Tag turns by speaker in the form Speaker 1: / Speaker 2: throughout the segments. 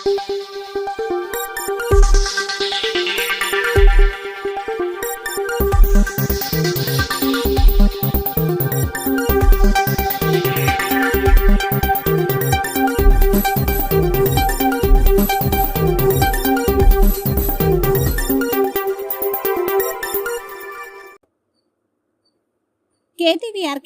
Speaker 1: కేటీవీఆర్కే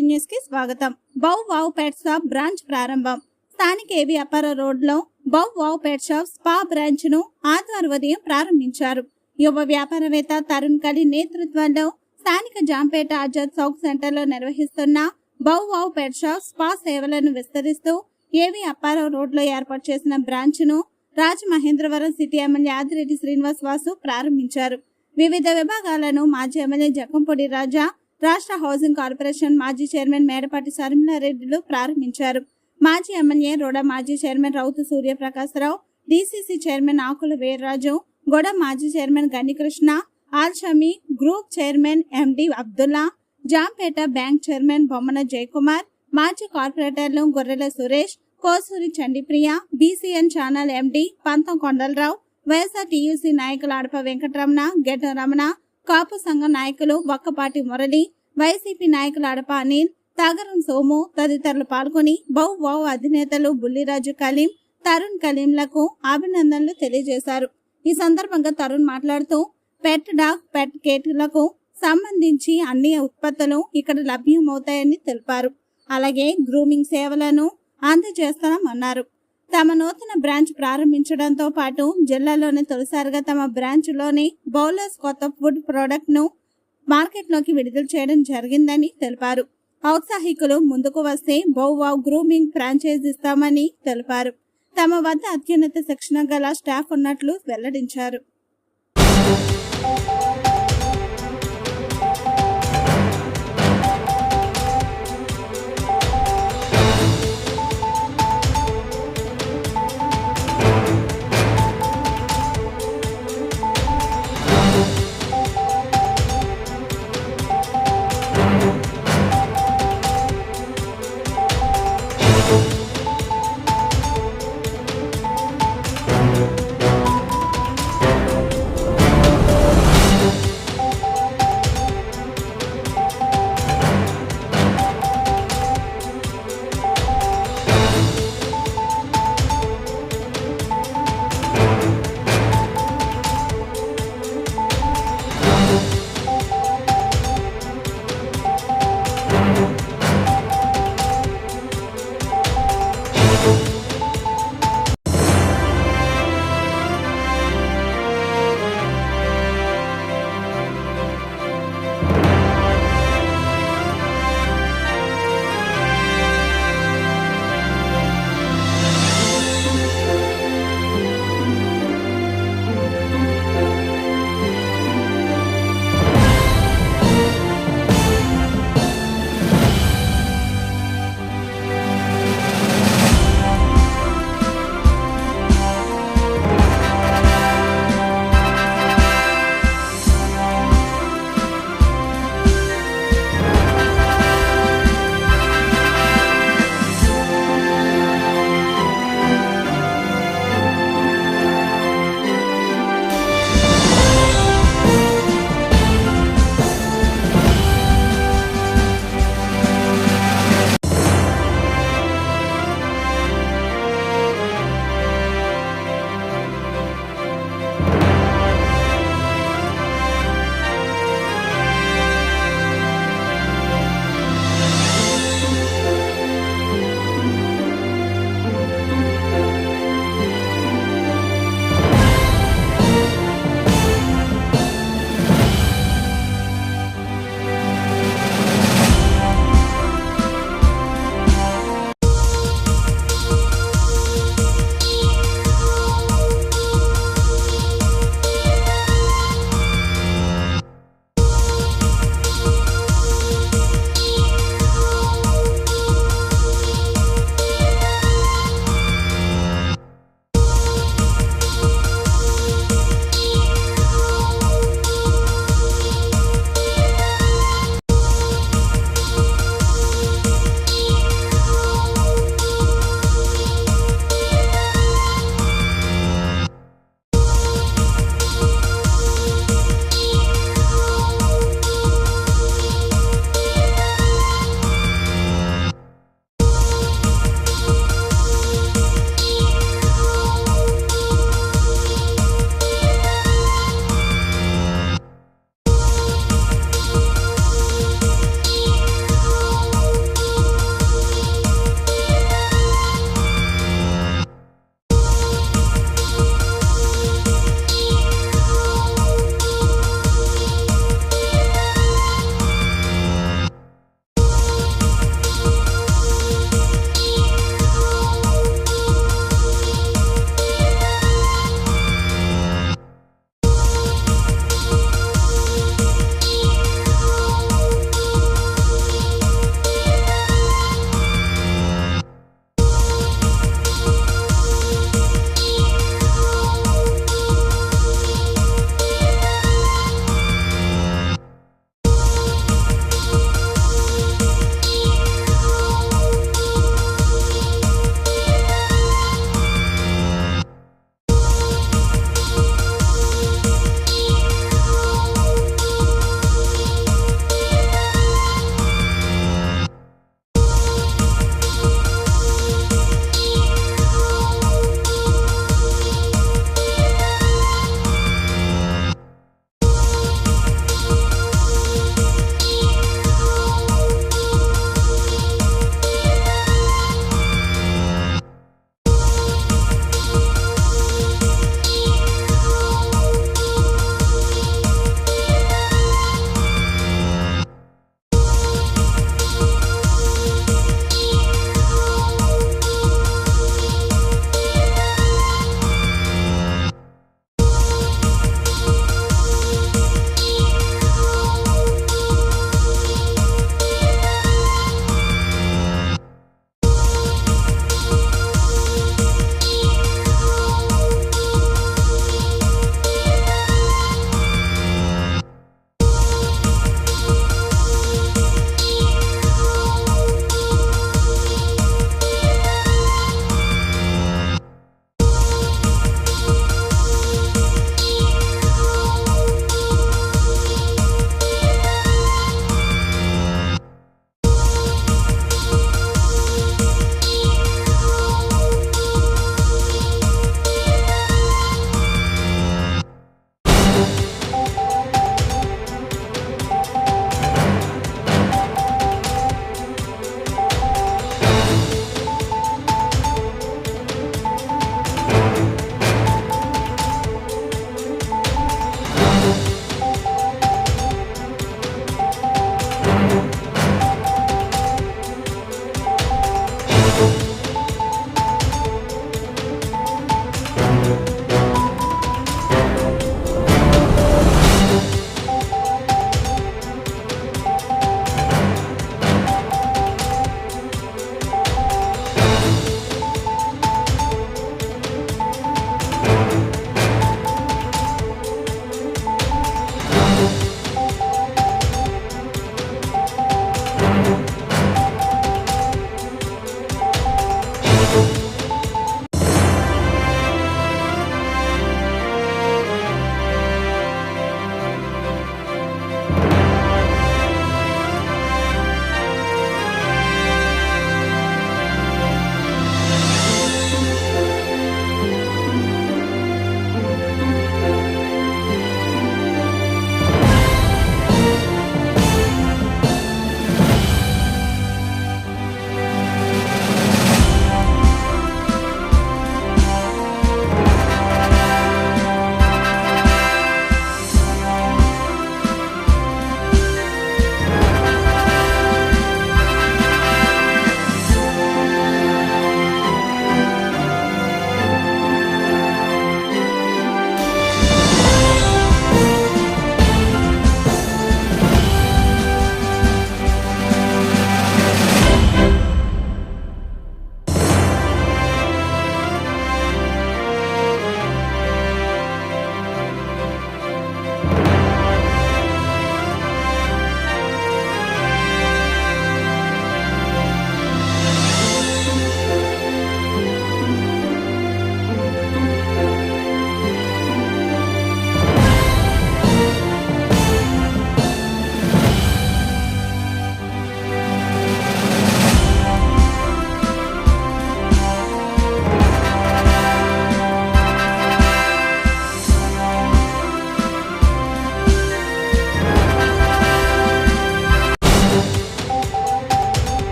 Speaker 1: news కి స్వాగతం. Bow wow pet shop branch ప్రారంభం. స్థానిక ఏబీ అప్పార రోడ్ లో bow wow pet shop spa branch ను ఆదివారం ఉదయం ప్రారంభించారు. యువ వ్యాపారవేత్త తరుణ్ కలి నేతృత్వంలో స్థానిక జాంపేట ఆజాద్ చౌక్ సెంటర్ లో నిర్వహిస్తున్న బౌ వావ్ పెట్ షాప్ స్పా సేవలను విస్తరిస్తూ ఏబీ అప్పార రోడ్ లో ఏర్పాటు చేసిన బ్రాంచ్ ను రాజమహేంద్రవరం సిటీ ఎమ్మెల్యే ఆదిరెడ్డి శ్రీనివాస్ వాసు ప్రారంభించారు. వివిధ విభాగాలను మాజీ ఎమ్మెల్యే జక్కంపూడి రాజా, రాష్ట్ర హౌసింగ్ కార్పొరేషన్ మాజీ చైర్మన్ మేడపాటి శర్మిలారెడ్డిలు ప్రారంభించారు. మాజీ ఎమ్మెల్యే రోడ, మాజీ chairman Rautu Suryaprakasarao, DCC chairman Akula Veerraju, గొడ మాజీ చైర్మన్ గన్నికృష్ణ, ఆల్షమి group chairman MD Abdullah, Jampeta bank chairman Bommana Jayakumar, మాజీ కార్పొరేటర్లు Gorrela Suresh, Kosuri Chandipriya, BCN channel MD Pantham Kondalarao, YSR TUC నాయకులు అడప వెంకటరమణ, గెడ్డ రమణ, కాపు సంఘం నాయకులు వక్కపాటి మురళి, వైసీపీ నాయకులు అడప అనిల్, తగరం సోము తదితరులు పాల్గొని బౌ వావ్ అధినేతలు బుల్లిరాజు కలీం, తరుణ్ కలీంలకు అభినందనలు తెలియజేశారు. ఈ సందర్భంగా తరుణ్ మాట్లాడుతూ పెట్ డాగ్, పెట్ కేట్లకు సంబంధించి అన్ని ఉత్పత్తులు ఇక్కడ లభ్యమవుతాయని తెలిపారు. అలాగే గ్రూమింగ్ సేవలను అందజేస్తామన్నారు. తమ నూతన బ్రాంచ్ ప్రారంభించడంతో పాటు జిల్లాలోని తొలిసారిగా తమ బ్రాంచ్ లోని బౌలర్స్ కొత్త ఫుడ్ ప్రోడక్ట్ ను మార్కెట్ లోకి విడుదల చేయడం జరిగిందని తెలిపారు. ఔత్సాహికులు ముందుకు వస్తే బౌ వావ్ గ్రూమింగ్ ఫ్రాంచైజ్ ఇస్తామని తెలిపారు. తమ వద్ద అత్యున్నత శిక్షణ గల స్టాఫ్ ఉన్నట్లు వెల్లడించారు.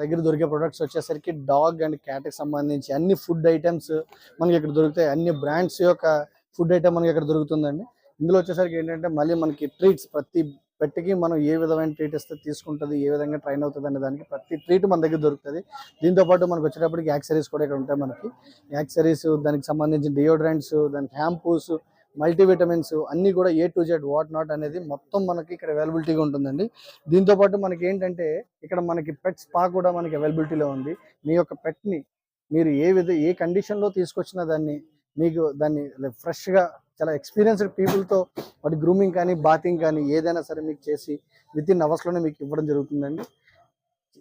Speaker 2: దగ్గర దొరికే ప్రొడక్ట్స్ వచ్చేసరికి డాగ్ అండ్ క్యాట్కి సంబంధించి అన్ని ఫుడ్ ఐటమ్స్ మనకి ఇక్కడ దొరుకుతాయి. అన్ని బ్రాండ్స్ యొక్క ఫుడ్ ఐటమ్ మనకి ఇక్కడ దొరుకుతుందండి. ఇందులో వచ్చేసరికి ఏంటంటే మళ్ళీ మనకి ట్రీట్స్, ప్రతి పెట్టకి మనం ఏ విధమైన ట్రీట్ ఇస్తే తీసుకుంటుంది, ఏ విధంగా ట్రైన్ అవుతుంది అనే దానికి ప్రతి ట్రీట్ మన దగ్గర దొరుకుతుంది. దీంతోపాటు మనకు వచ్చేటప్పటికి యాక్సరీస్ కూడా ఇక్కడ ఉంటాయి. మనకి యాక్సరీస్, దానికి సంబంధించిన డియోడ్రెంట్స్, దానికి షాంపూస్, మల్టీవిటమిన్స్ అన్నీ కూడా A to Z what not అనేది మొత్తం మనకి ఇక్కడ అవైలబిలిటీగా ఉంటుందండి. దీంతోపాటు మనకి ఏంటంటే ఇక్కడ మనకి పెట్ స్పా కూడా మనకి అవైలబిలిటీలో ఉంది. మీ యొక్క పెట్ని మీరు ఏ కండిషన్లో తీసుకొచ్చినా దాన్ని ఫ్రెష్గా చాలా ఎక్స్పీరియన్స్డ్ పీపుల్తో వాటి గ్రూమింగ్ కానీ బాతింగ్ కానీ ఏదైనా సరే మీకు చేసి విత్ ఇన్ అవర్స్లోనే మీకు ఇవ్వడం జరుగుతుందండి.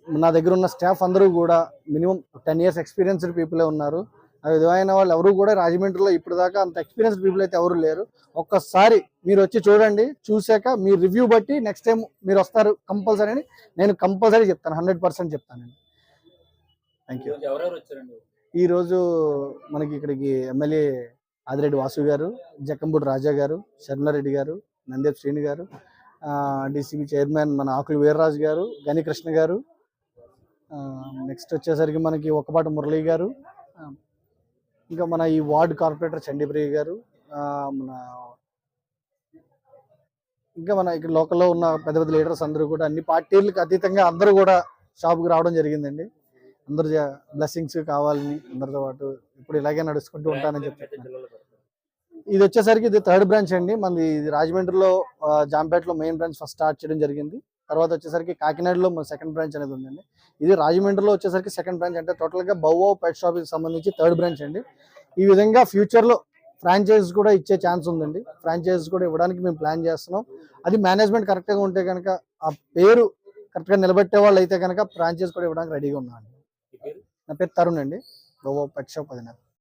Speaker 2: నా దగ్గర ఉన్న స్టాఫ్ అందరూ కూడా మినిమం 10 years ఎక్స్పీరియన్స్డ్ పీపులే ఉన్నారు. ఆ విధమైన వాళ్ళు ఎవరు కూడా రాజమండ్రిలో ఇప్పుడు దాకా అంత ఎక్స్పీరియన్స్డ్ పీపుల్ అయితే ఎవరు లేరు. ఒక్కసారి మీరు వచ్చి చూడండి, చూశాక మీ రివ్యూ బట్టి నెక్స్ట్ టైం మీరు వస్తారు కంపల్సరీ అని నేను కంపల్సరీ చెప్తాను, 100% చెప్తానండి. Thank you. ఈరోజు మనకి ఇక్కడికి ఎమ్మెల్యే ఆదిరెడ్డి వాసు గారు, జక్కంపూడి రాజా గారు, శర్మారెడ్డి గారు, నందేప్ శ్రీని గారు, DCB చైర్మన్ మన ఆకులు వీర్రాజు గారు, గనికృష్ణ గారు, నెక్స్ట్ వచ్చేసరికి మనకి ఒక్కపాటి మురళి గారు, ఇంకా మన ఈ వార్డ్ కార్పొరేటర్ చండీప్రియ గారు, ఇంకా మన ఇక్కడ లోకల్లో ఉన్న పెద్ద పెద్ద లీడర్స్ అందరూ కూడా అన్ని పార్టీలకు అతీతంగా అందరూ కూడా షాప్కి రావడం జరిగిందండి. అందరూ బ్లెస్సింగ్స్ కావాలని అందరితో పాటు ఇప్పుడు ఇలాగే నడుచుకుంటూ ఉంటానని చెప్తున్నాను. ఇది వచ్చేసరికి ఇది 3rd బ్రాంచ్ అండి. మనది ఇది రాజమండ్రిలో జాంపేటలో మెయిన్ బ్రాంచ్ ఫస్ట్ స్టార్ట్ చేయడం జరిగింది. తర్వాత వచ్చేసరికి కాకినాడలో మన 2nd బ్రాంచ్ అనేది ఉందండి. ఇది రాజమండ్రిలో వచ్చేసరికి 2nd బ్రాంచ్, అంటే టోటల్గా బౌవావ్ పెట్ షాప్కి సంబంధించి 3rd బ్రాంచ్ అండి. ఈ విధంగా ఫ్యూచర్లో ఫ్రాంచైజ్ కూడా ఇచ్చే ఛాన్స్ ఉందండి. ఫ్రాంచైజ్ కూడా ఇవ్వడానికి మేము ప్లాన్ చేస్తున్నాం. అది మేనేజ్మెంట్ కరెక్ట్గా ఉంటే కనుక, ఆ పేరు కరెక్ట్గా నిలబెట్టే వాళ్ళు అయితే కనుక ఫ్రాంచైజ్ కూడా ఇవ్వడానికి రెడీగా ఉన్నాను. నా పేరు తరుణ్ అండి, బౌవావ్ పెట్ షాప్ అధినేత.